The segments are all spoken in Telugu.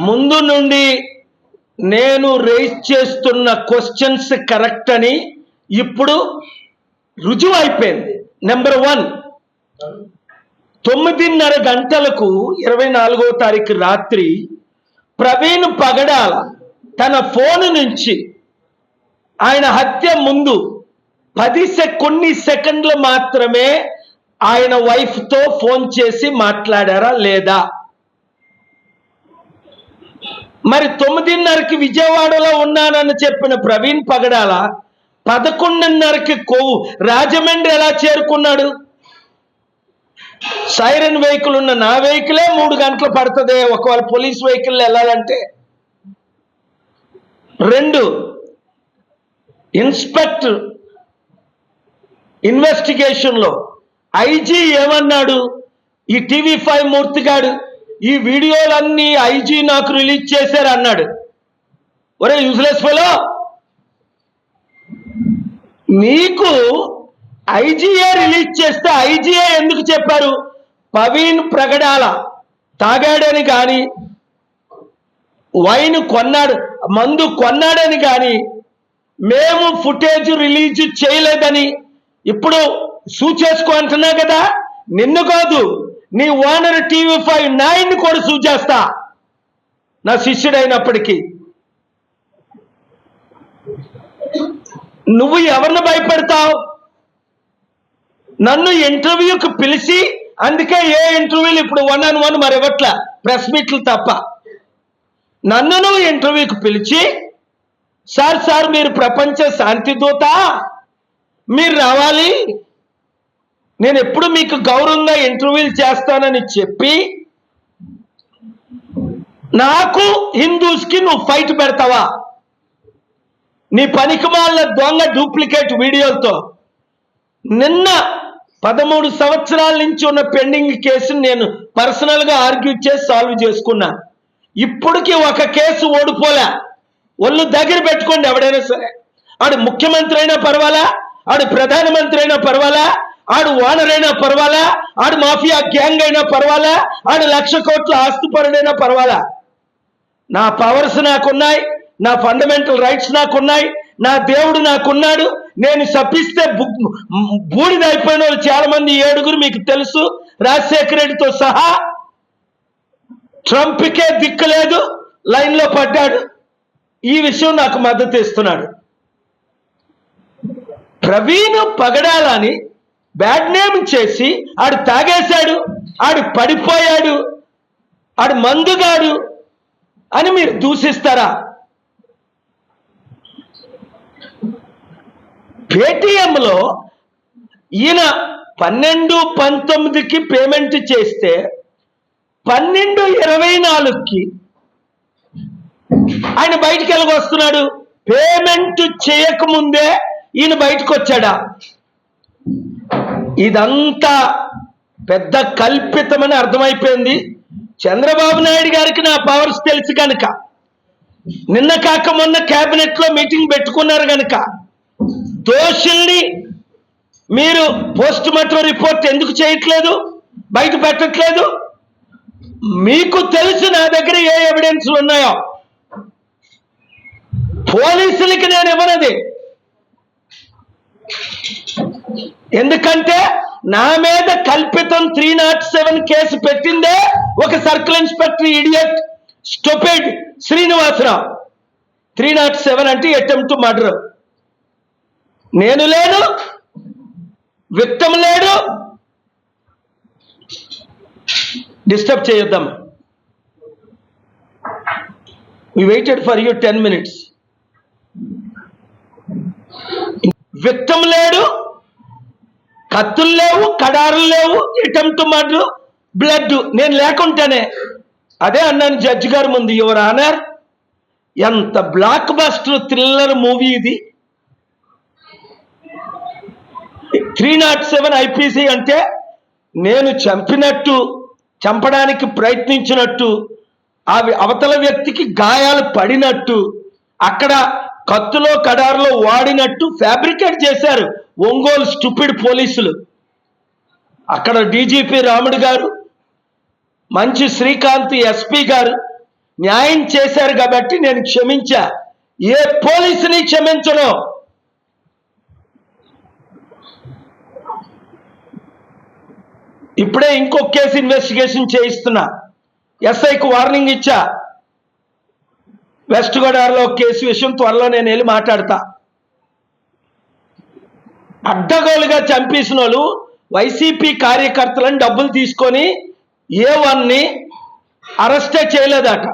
ముందు నుండి నేను రేజ్ చేస్తున్న క్వశ్చన్స్ కరెక్ట్ అని ఇప్పుడు రుజువు అయిపోయింది. నెంబర్ 1, 9:30 గంటలకు 24వ తారీఖు రాత్రి ప్రవీణ్ పగడాల తన ఫోన్ నుంచి ఆయన హత్య ముందు కొన్ని సెకండ్లు మాత్రమే ఆయన వైఫ్తో ఫోన్ చేసి మాట్లాడారా లేదా? మరి 9:30కి విజయవాడలో ఉన్నానని చెప్పిన ప్రవీణ్ పగడాల 11:30కి రాజమండ్రి ఎలా చేరుకున్నాడు? సైరన్ వెహికల్ ఉన్న నా వెహికలే 3 గంటలు పడుతుంది ఒకవేళ పోలీస్ వెహికల్ వెళ్ళాలంటే. 2, ఇన్స్పెక్టర్ ఇన్వెస్టిగేషన్లో ఐజీ ఏమన్నాడు? ఈ TV5 మూర్తిగాడు ఈ వీడియోలన్నీ ఐజీ నాకు రిలీజ్ చేశారు అన్నాడు. ఒరే యూజ్లెస్ ఫెలో, నీకు ఐజీఏ రిలీజ్ చేస్తే ఐజీఏ ఎందుకు చెప్పారు? ప్రవీణ్ పగడాల తాగాడని కానీ వైన్ కొన్నాడు, మందు కొన్నాడని కానీ మేము ఫుటేజ్ రిలీజ్ చేయలేదని ఇప్పుడు సూచేసుకో అంటున్నా కదా. నిన్ను కాదు, నీ ఓనర్ TV5 9 కూడా సూచేస్తా, నా శిష్యుడైనప్పటికీ. నువ్వు ఎవరిని భయపెడతావు? నన్ను ఇంటర్వ్యూకి పిలిచి, అందుకే ఏ ఇంటర్వ్యూలు ఇప్పుడు 1-on-1 మరి ఇవ్వట్లా, ప్రెస్ మీట్లు తప్ప. నన్ను నువ్వు ఇంటర్వ్యూకి పిలిచి, సార్ మీరు ప్రపంచ శాంతి దూత, మీరు రావాలి, నేను ఎప్పుడు మీకు గౌరవంగా ఇంటర్వ్యూలు చేస్తానని చెప్పి నాకు హిందూస్కి నువ్వు ఫైట్ పెడతావా? నీ పనికిమాలిన దొంగ డూప్లికేట్ వీడియోలతో. నిన్న 13 సంవత్సరాల నుంచి ఉన్న పెండింగ్ కేసుని నేను పర్సనల్గా ఆర్గ్యూ చేసి సాల్వ్ చేసుకున్నా. ఇప్పటికీ ఒక కేసు ఓడిపోలే. ఒళ్ళు దగ్గర పెట్టుకోండి ఎవడైనా సరే. ఆడు ముఖ్యమంత్రి అయినా పర్వాలా, ఆడు ప్రధానమంత్రి అయినా పర్వాలా, ఆడు ఓనర్ అయినా పర్వాలా, ఆడు మాఫియా గ్యాంగ్ అయినా పర్వాలా, ఆడు 1,00,000 కోట్ల ఆస్తిపరుడైనా పర్వాలా. నా పవర్స్ నాకున్నాయి, నా ఫండమెంటల్ రైట్స్ నాకున్నాయి, నా దేవుడు నాకున్నాడు. నేను శపిస్తే బూడిదైపోయిన వాళ్ళు చాలా మంది 7 మీకు తెలుసు, రాజశేఖర రెడ్డితో సహా. ట్రంప్కే దిక్కు లేదు, లైన్లో పడ్డాడు. ఈ విషయం నాకు మద్దతు ఇస్తున్నాడు. ప్రవీణ్ పగడాలని బ్యాడ్ నేమ్ చేసి ఆడు తాగేశాడు, ఆడు పడిపోయాడు, ఆడు మందుగాడు అని మీరు దూషిస్తారా? పేటిఎంలో ఈయన 12-19కి పేమెంట్ చేస్తే 12-24కి ఆయన బయటికి వెళ్ళగొస్తున్నాడు. పేమెంట్ చేయకముందే ఈయన బయటకు వచ్చాడా? ఇదంతా పెద్ద కల్పితమని అర్థమైపోయింది. చంద్రబాబు నాయుడు గారికి నా పవర్స్ తెలుసు కనుక నిన్న కాక మొన్న క్యాబినెట్లో మీటింగ్ పెట్టుకున్నారు కనుక దోషుల్ని మీరు పోస్ట్ మార్టం రిపోర్ట్ ఎందుకు చేయట్లేదు, బయట పెట్టట్లేదు? మీకు తెలుసు నా దగ్గర ఏ ఎవిడెన్స్లు ఉన్నాయో. పోలీసులకి నేను ఇవ్వనది, ఎందుకంటే నా మీద కల్పితం 307 కేసు పెట్టిందే ఒక circle inspector idiot stupid Srinivasa Rao. 307 అంటే అటెంప్ట్ మర్డర్. నేను లేను, విక్టిమ్ లేడు. డిస్టర్బ్ చేయొద్దాం. We waited for you 10 minutes. Victim లేడు, కత్తులు లేవు, కడారులు లేవు, అటెంప్ట్ మర్డర్, బ్లడ్. నేను లేకుండానే అదే అన్నాను జడ్జి గారి ముందు, యువర్ ఆనర్, ఎంత బ్లాక్ బస్టర్ థ్రిల్లర్ మూవీ ఇది. 307 IPC అంటే నేను చంపినట్టు, చంపడానికి ప్రయత్నించినట్టు, అవతల వ్యక్తికి గాయాలు పడినట్టు, అక్కడ కత్తులో కడారులో వాడినట్టు ఫ్యాబ్రికేట్ చేశారు ఒంగోలు స్టూపిడ్ పోలీసులు. అక్కడ డీజీపీ రాముడు గారు, మంచి శ్రీకాంత్ ఎస్పీ గారు, న్యాయం చేశారు కాబట్టి నేను క్షమించా. ఏ పోలీసుని క్షమించను. ఇప్పుడే ఇంకొక కేసు ఇన్వెస్టిగేషన్ చేయిస్తున్నా. ఎస్ఐకి వార్నింగ్ ఇచ్చా. వెస్ట్ గోదావరిలో కేసు విషయం త్వరలో నేను వెళ్ళి మాట్లాడతా. అడ్డగోలుగా చంపేసిన వాళ్ళు వైసీపీ కార్యకర్తలను డబ్బులు తీసుకొని A1ని అరెస్టే చేయలేదట.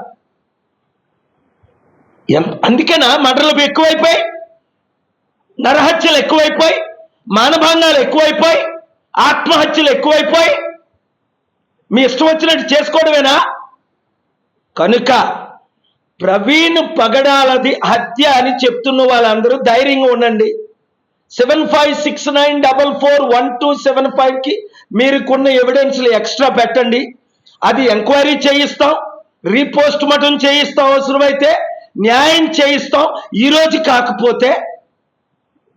అందుకేనా మర్డర్లు ఎక్కువైపోయి, నరహత్యలు ఎక్కువైపోయి, మానభంగాలు ఎక్కువైపోయి, ఆత్మహత్యలు ఎక్కువైపోయి, మీ ఇష్టం వచ్చినట్టు చేసుకోవడమేనా? కనుక ప్రవీణ్ పగడాలది హత్య అని చెప్తున్న వాళ్ళందరూ ధైర్యంగా ఉండండి. 7569441275కి మీరుకున్న ఎవిడెన్స్లు ఎక్స్ట్రా పెట్టండి. అది ఎంక్వైరీ చేయిస్తాం, రీపోస్ట్ మార్టం చేయిస్తాం, అవసరమైతే న్యాయం చేయిస్తాం. ఈరోజు కాకపోతే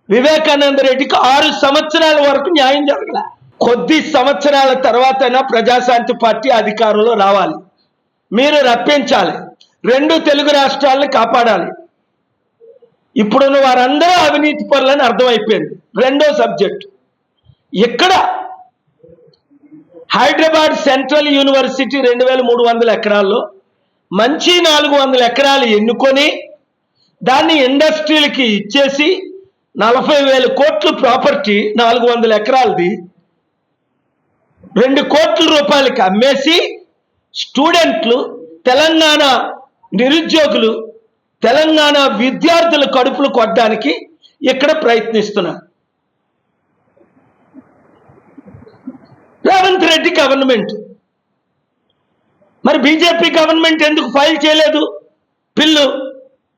వివేకానంద రెడ్డికి 6 సంవత్సరాల వరకు న్యాయం జరగల. కొద్ది సంవత్సరాల తర్వాతైనా ప్రజాశాంతి పార్టీ అధికారంలో రావాలి. మీరు రప్పించాలి. 2 తెలుగు రాష్ట్రాలను కాపాడాలి. ఇప్పుడున్న వారందరూ అవినీతి పరులని అర్థమైపోయింది. రెండో సబ్జెక్ట్, ఇక్కడ హైదరాబాద్ సెంట్రల్ యూనివర్సిటీ 2300 ఎకరాల్లో మంచి 400 ఎకరాలు ఎన్నుకొని దాన్ని ఇండస్ట్రీలకి ఇచ్చేసి 40,000 కోట్ల ప్రాపర్టీ 400 ఎకరాలది 2 కోట్ల రూపాయలకి అమ్మేసి స్టూడెంట్లు, తెలంగాణ నిరుద్యోగులు, తెలంగాణ విద్యార్థుల కడుపులు కొట్టడానికి ఇక్కడ ప్రయత్నిస్తున్నారు. రేవంత్ రెడ్డి గవర్నమెంట్, మరి బీజేపీ గవర్నమెంట్ ఎందుకు ఫైల్ చేయలేదు బిల్లు?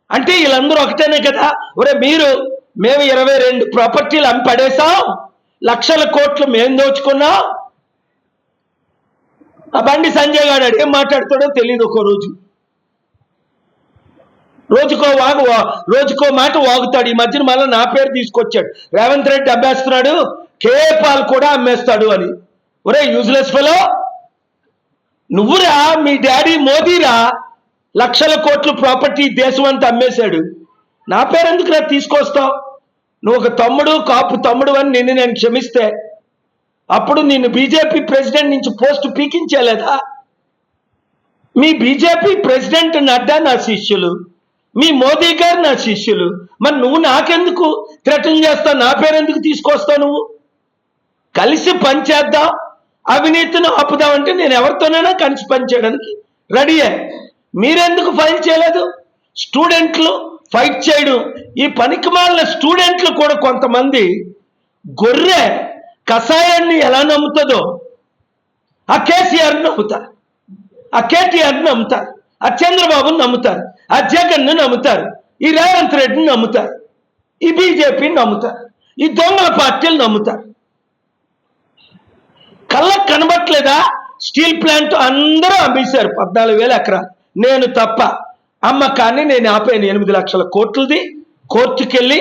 అంటే వీళ్ళందరూ ఒకటేనే కదా. ఒరే మేము 22 ప్రాపర్టీలు అమ్మి పడేసాం, లక్షల కోట్లు మేము దోచుకున్నాం. ఆ బండి సంజయ్ గారు ఏం మాట్లాడుతాడో తెలియదు. ఒక రోజుకో మాట వాగుతాడు. ఈ మధ్యన మళ్ళీ నా పేరు తీసుకొచ్చాడు. రేవంత్ రెడ్డి అమ్మేస్తున్నాడు, కేపాల్ కూడా అమ్మేస్తాడు అని. ఒరే యూజ్లెస్ ఫెలో, నువ్వురా, మీ డాడీ మోదీరా లక్షల కోట్ల ప్రాపర్టీ దేశం అంతా అమ్మేశాడు. నా పేరు ఎందుకు రా తీసుకొస్తావు? నువ్వు ఒక తమ్ముడు, కాపు తమ్ముడు అని నేను క్షమిస్తే అప్పుడు నిన్ను బీజేపీ ప్రెసిడెంట్ నుంచి పోస్ట్ పీకించలేదా? మీ బీజేపీ ప్రెసిడెంట్ నడ్డా నా శిష్యులు, మీ మోదీ గారు నా శిష్యులు. మరి నువ్వు నాకెందుకు థ్రెటన్ చేస్తావు? నా పేరు ఎందుకు తీసుకొస్తావు? నువ్వు కలిసి పనిచేద్దాం, అవినీతిని ఆపుదామంటే నేను ఎవరితోనైనా కలిసి పనిచేయడానికి రెడీయే. మీరెందుకు ఫైల్ చేయలేదు? స్టూడెంట్లు ఫైట్ చేయడం, ఈ పనికిమాలిన స్టూడెంట్లు కూడా కొంతమంది గొర్రె కషాయాన్ని ఎలా నమ్ముతుందో ఆ కేసీఆర్ని నమ్ముతారు, ఆ కేటీఆర్ని నమ్ముతారు, ఆ చంద్రబాబుని నమ్ముతారు, ఆ జగన్ను నమ్ముతారు, ఈ రేవంత్ రెడ్డిని నమ్ముతారు, ఈ బీజేపీని నమ్ముతారు, ఈ దొంగల పార్టీలు నమ్ముతారు. కళ్ళకు కనబట్లేదా? స్టీల్ ప్లాంట్ అందరూ అమ్మేశారు 14,000 ఎకరాలు, నేను తప్ప. అమ్మకాన్ని నేను ఆపాను. 8 లక్షల కోట్లది కోర్టుకెళ్ళి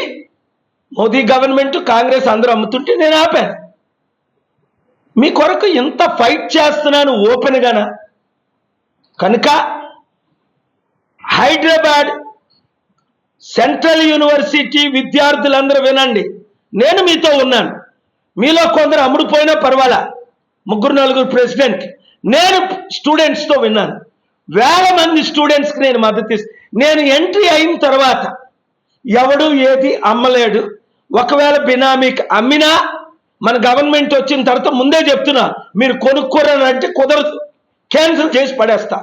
మోదీ గవర్నమెంట్, కాంగ్రెస్ అందరూ అమ్ముతుంటే నేను ఆపాను. మీ కొరకు ఎంత ఫైట్ చేస్తున్నాను ఓపెన్గానా. కనుక హైదరాబాద్ సెంట్రల్ యూనివర్సిటీ విద్యార్థులందరూ వినండి, నేను మీతో ఉన్నాను. మీలో కొందరు అమ్ముడుపోయినా పర్వాలా, 3-4 ప్రెసిడెంట్, నేను స్టూడెంట్స్తో విన్నాను. వేల మంది స్టూడెంట్స్కి నేను మద్దతు ఇస్తాను. నేను ఎంట్రీ అయిన తర్వాత ఎవడు ఏది అమ్మలేడు. ఒకవేళ బినామీకి అమ్మినా మన గవర్నమెంట్ వచ్చిన తర్వాత ముందే చెప్తున్నా, మీరు కొనుక్కోరని అంటే కుదరదు, క్యాన్సిల్ చేసి పడేస్తా.